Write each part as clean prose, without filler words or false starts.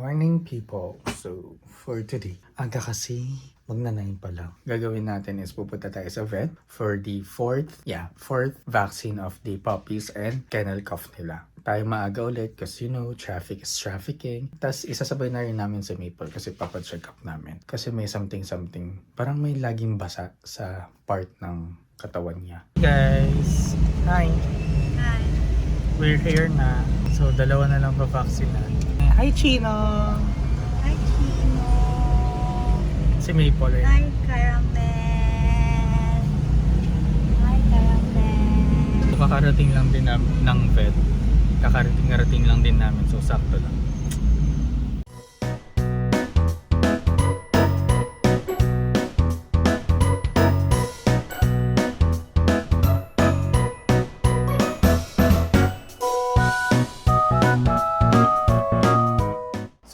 morning, people. So, for today, aga kasi magna-9 pa lang. Gagawin natin is pupunta tayo sa vet for the fourth vaccine of the puppies and kennel cough nila. Tayo maaga ulit kasi traffic is trafficking. Tapos isasabay na rin namin sa Maple kasi papacheck up namin. Kasi may something, parang may laging basa sa part ng katawan niya. Guys, hi! Hi. We're here na. So, dalawa na lang pa-vaccine na. Hi, Chino! Hi, Chino. Si Maple eh. Hi, Caramel. Hi, Caramel. So, kakarating lang din ng vet. Kakarating lang din namin. So, sakto lang.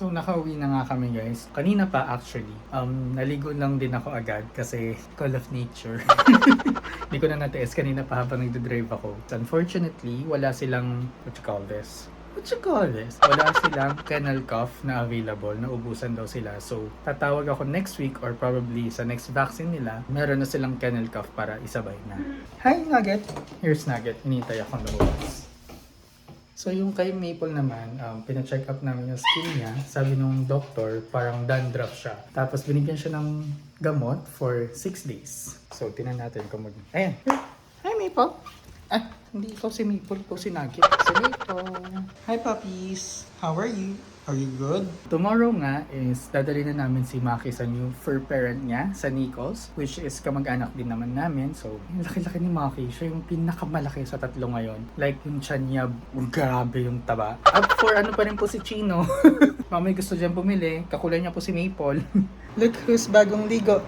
So, nakauwi na nga kami guys. Kanina pa actually. Naligo lang din ako agad kasi call of nature. Hindi ko na natiis kanina pa habang nagdodrive ako. Unfortunately, wala silang, What you call this? Wala silang kennel cough na available. Naubusan daw sila. So, tatawag ako next week or probably sa next vaccine nila. Meron na silang kennel cough para isabay na. Hi, Nugget! Here's Nugget. Hinihintay akong lumabas. So, yung kay Maple naman, pina-check up namin yung skin niya. Sabi nung doctor, parang dandruff siya. Tapos, binigyan siya ng gamot for 6 days. So, tinan natin kung Ayan. Hi, Maple! Ah, hindi ikaw si Maple, ikaw si Nugget. Si Maple. Hi, puppies! How are you? Are you good? Tomorrow nga is dadali na namin si Maki sa new fur parent niya sa Nichols, which is kamag-anak din naman namin. So, yung laki-laki ni Maki, siya yung pinakamalaki sa tatlo ngayon. Like yung tiyan niya, grabe yung taba. Up for ano pa rin po si Chino. Mamay gusto dyan bumili, kakulay niya po si Maple. Look who's bagong ligo.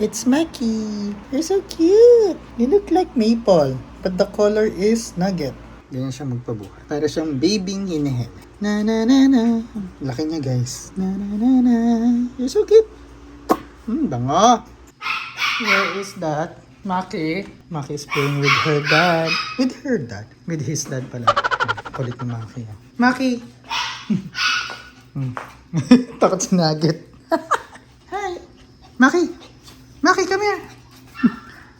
It's Maki. You're so cute. You look like Maple, but the color is Nugget. Ganyan siya magpabuhay. Para siyang babying hinihim. Na na na na. Laki niya guys. Na na na na. You're so cute. Bango. Where is that? Maki. Maki is playing with her dad. With her dad? With his dad pala. Kulit ni Maki. Maki. Takot si Nugget. Hi. Maki. Maki, come here.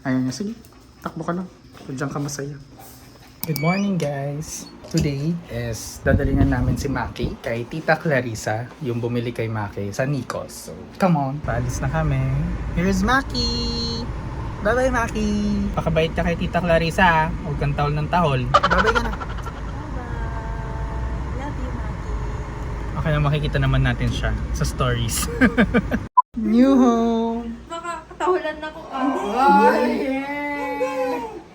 Ayaw niya. Sige. Takbo ka lang. Diyan ka masaya. Good morning guys! Today is dadalhin na namin si Maki kay Tita Clarissa, yung bumili kay Maki sa Nikos. So, come on! Paalis na kami. Here's Maki! Bye-bye Maki! Pakabait ka kay Tita Clarissa, huwag kang tahol ng tahol. Bye-bye ka na! Bye-bye. Love you, Maki. Okay na, makikita naman natin siya sa stories. New home! Baka katahulan na ko.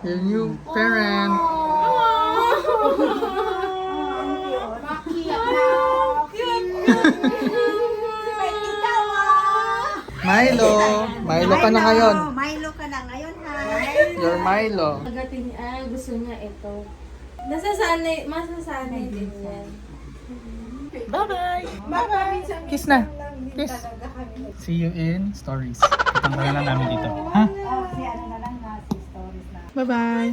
Your new parent! Milo! Milo ka na ngayon! Milo ka na ngayon, ha? Your Milo! Agatin, gusto niya ito. Masasanay din yan. Bye-bye! Bye-bye! Kiss na! Kiss! See you in stories. Kitang ka na namin dito. Ha? Si ano na lang na, si stories na. Bye-bye!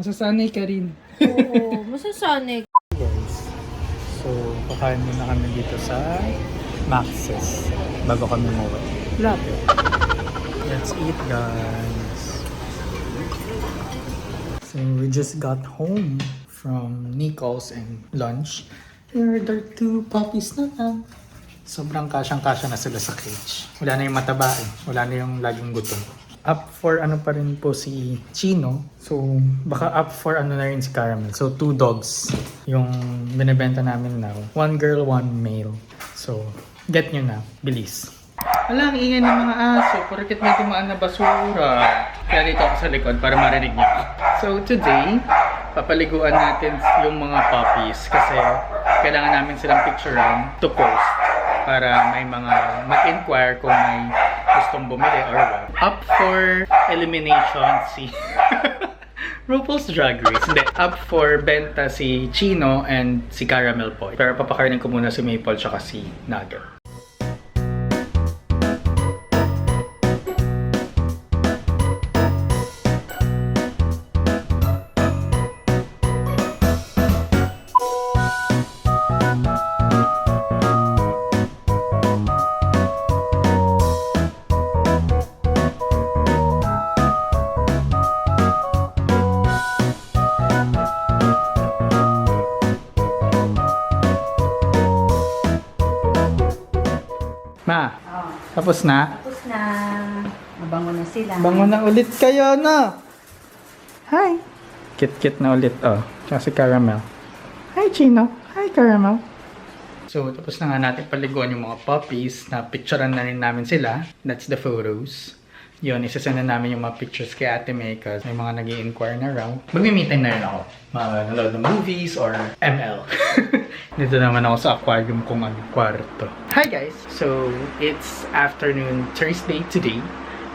Masasanay ka rin. Oo, masasanay. Guys, so kakain muna kami dito sa Max's bago kami umuwi. Lapit. Let's eat guys. So we just got home from Nichols and lunch. Here are the two puppies na lang. Sobrang kasyang-kasya na sila sa cage. Wala na yung mataba eh. Wala na yung laging gutom. Up for ano pa rin po si Chino. So, baka up for ano na rin si Caramel. So, 2 dogs yung binibenta namin now. 1 girl, 1 male. So, get nyo na. Bilis. Wala, ang ingay ng mga aso. Porkit may tumaan na basura. Kaya dito ako sa likod para marinig nyo. So, today, papaliguan natin yung mga puppies kasi kailangan namin silang picturean to post para may mga mag-inquire kung may gustong bumili or what. Up for elimination si RuPaul's Drag Race. Hindi, up for benta si Chino and si Caramel po. Pero papakainin ko muna si Maple tsaka si Nugget. Ma, Oh, tapos na? tapos na. Mabango na sila. Bango na ulit kayo, no? Hi! Kit-kit na ulit, oh. Tsaka si Caramel. Hi, Chino. Hi, Caramel. So, tapos na nga natin paliguan yung mga puppies. Na-picturean na rin namin sila. That's the photos. Yun, isasend na namin yung mga pictures kay Ate May kasi may mga nag inquire na raw. Magmi-meetime na rin ako. Manonood ng movies or ML. Dito naman ako sa aquarium kung ano kwarto. Hi guys! So, it's afternoon Thursday today.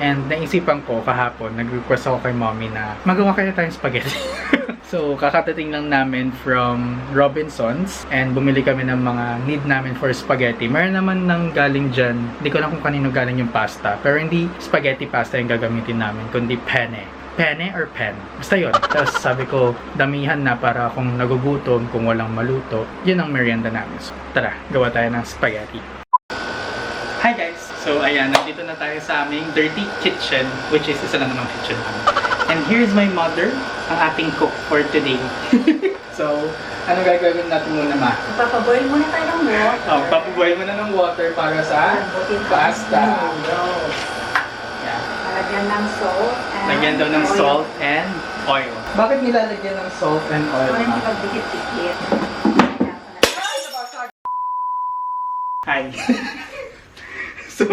And naisipan ko kahapon, nag-request ako kay mommy na magawa kaya tayong spaghetti. So, kakatating lang namin from Robinsons and bumili kami ng mga need namin for spaghetti. Meron naman nang galing dyan, hindi ko na kung kanino galing yung pasta. Pero hindi spaghetti pasta yung gagamitin namin, kundi penne. Penne or pen? Basta yun. Tapos sabi ko, damihan na para kung nagugutom, kung walang maluto, yun ang merienda namin. So, tara, gawa tayo ng spaghetti. Hi guys! So ayan, nandito na tayo sa aming dirty kitchen, which is isa lang namang kitchen namin. And here's my mother, ang ating cook for today. So, ano gagawin natin muna, ma? Papaboil muna tayo ng water. Oh, papaboil mo na ng water para sa pasta. Yeah. Lagyan ng salt. Lagyan daw ng salt and oil. Bakit nilalagyan ng salt and oil, Para hindi ma? magdikit-dikit. Hi! So,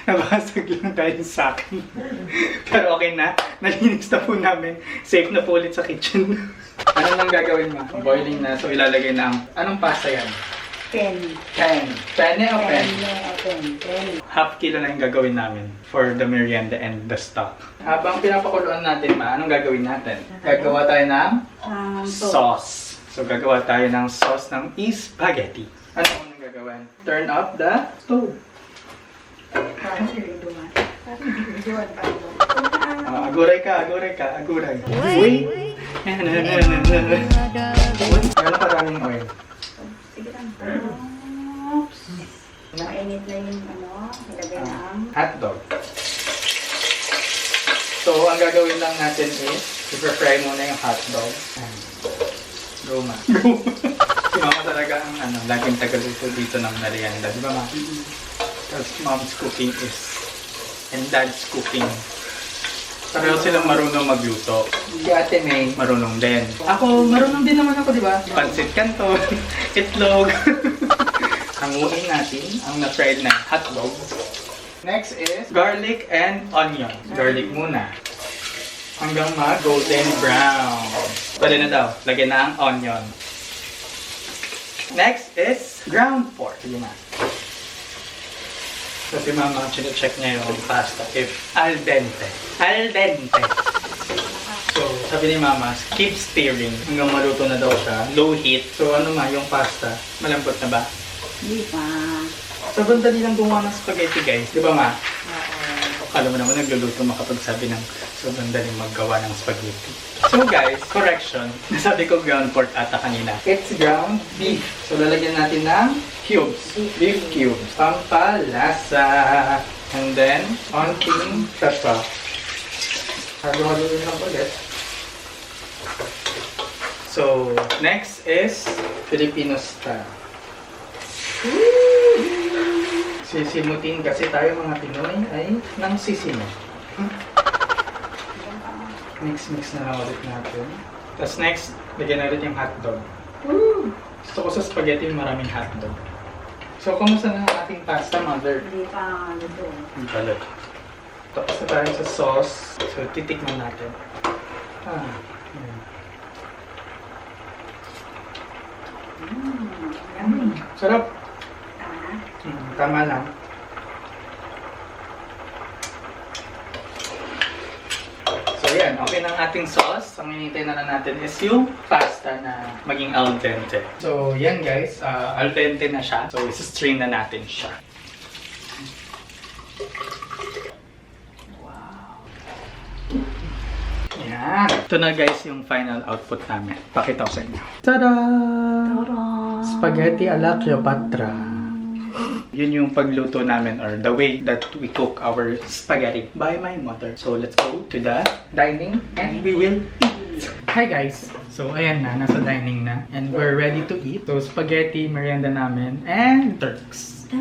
nabasag lang dahil sa akin. Pero okay na. Nalinis na po namin. Safe na po ulit sa kitchen. Ano lang gagawin, ma? Boiling na. So, ilalagay na ang... Anong pasta yan? Pen. Pen. Penne o pen? Pen. Half kilo na yung gagawin namin for the merienda and the stock. Habang pinapakuluan natin, ma, anong gagawin natin? Gagawa tayo ng sauce. So, gagawa tayo ng sauce ng spaghetti. Ano unang gagawin? Turn up the stove. Parang siliduan. Parang siliduan pa ito. Aguray ka. Uy! Uy, meron maraming oil. Sige lang. Oops. Mainit na yung ilagay na ang Hotdog. So, ang gagawin lang natin is, i-fry muna yung hotdog. Go, ma. Si mama talaga ang laging tagaluto dito ng merienda. Di ba, ma? Because mom's cooking is, and dad's cooking. Pareho silang marunong magluto. Si Ate May, marunong din. Ako, marunong din naman ako, di ba? Pansit canton, itlog. Hanguin natin ang na-fried na hotdog. Next is garlic and onion. Garlic muna. Hanggang ma-golden brown. Pwede na daw. Lagyan na ang onion. Next is ground pork. Sige na. So si mama, chine-check niya yung pasta if al dente. Al dente. So, sabi ni mama, keep stirring hanggang maluto na daw siya. Low heat. So ano ma, yung pasta, malambot na ba? Hindi pa. Sobrang dali lang gumawa ng spaghetti guys. Di ba ma? Oo. Alam mo naman, nagluluto makapagsabi ng sobrang daling maggawa ng spaghetti. So guys, correction. Nasabi ko ground pork ata kanina. It's ground beef. So lalagyan natin ng cubes. Beef cubes. Pampalasa. And then, onting pepper. Halo-haloin lang ulit. So, next is Filipino style. Sisimutin kasi tayo mga Pinoy ay nang sisimo. Mix na lang ulit natin. Tapos next, lagyan na rin yung hotdog. Gusto ko sa spaghetti yung maraming hotdog. So, kumusta na ang ating pasta, mother? Hindi pa luto. Ang balat. Tapos na tayo sa sauce. So, titikman natin. Ayan. Yummy. Sarap. Tama. Tama lang. So, yan. Okay na ang ating sauce. Ang hinihintay na lang natin is yung pasta na maging al dente. So, yan guys. Al dente na siya. So, isa-strain na natin siya. Wow. Yan. Ito na guys yung final output namin. Pakita ko sa inyo. Tada! Spaghetti alla Cleopatra. Yun yung pagluto namin or the way that we cook our spaghetti by my mother. So let's go to the dining and we will eat. Hi guys! So ayan na, nasa dining na. And we're ready to eat. So spaghetti, merienda namin, and Turks.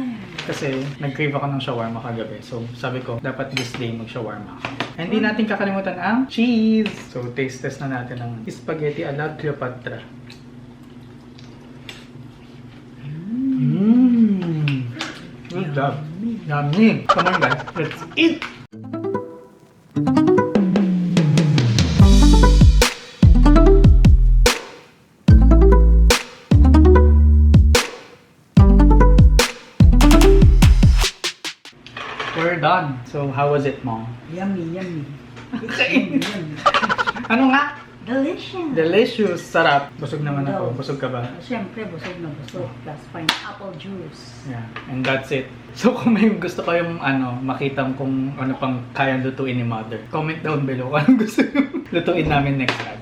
Kasi nag-crave ako ng shawarma kagabi. So sabi ko, dapat this day mag-shawarma ako. And hindi natin kakalimutan ang cheese! So taste test na natin ang spaghetti ala Cleopatra. Good job. Yummy. Come on guys, let's eat! We're done. So how was it, Mom? Yummy, yummy. Ano nga? Delicious. Delicious. Sarap. Busog naman ako. Busog ka ba? Siyempre, busog na busog. Plus pineapple juice. Yeah. And that's it. So kung may gusto kayong makita kung ano pang kayang lutuin ni Mother, comment down below kung anong gusto nyo lutuin namin next time.